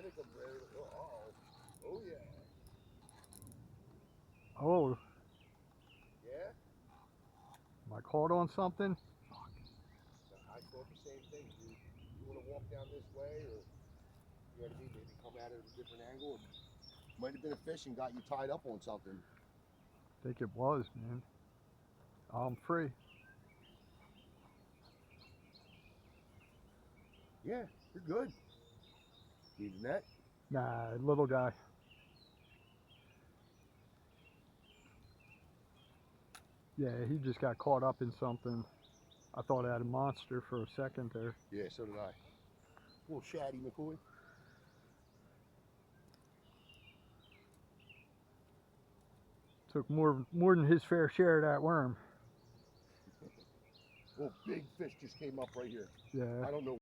here they come. Uh-oh. Oh, yeah. Oh, Yeah? am I caught on something? I thought the same thing, dude. You want to walk down this way, or, you know what I mean, maybe come at it at a different angle. And might have been a fish and got you tied up on something. I think it was, man. I'm free. Yeah, you're good. Need a net? Nah, little guy. Yeah, he just got caught up in something. I thought I had a monster for a second there. Yeah, so did I. Little Shaddy McCoy. Took more than his fair share of that worm. Well, big fish just came up right here. Yeah. I don't know.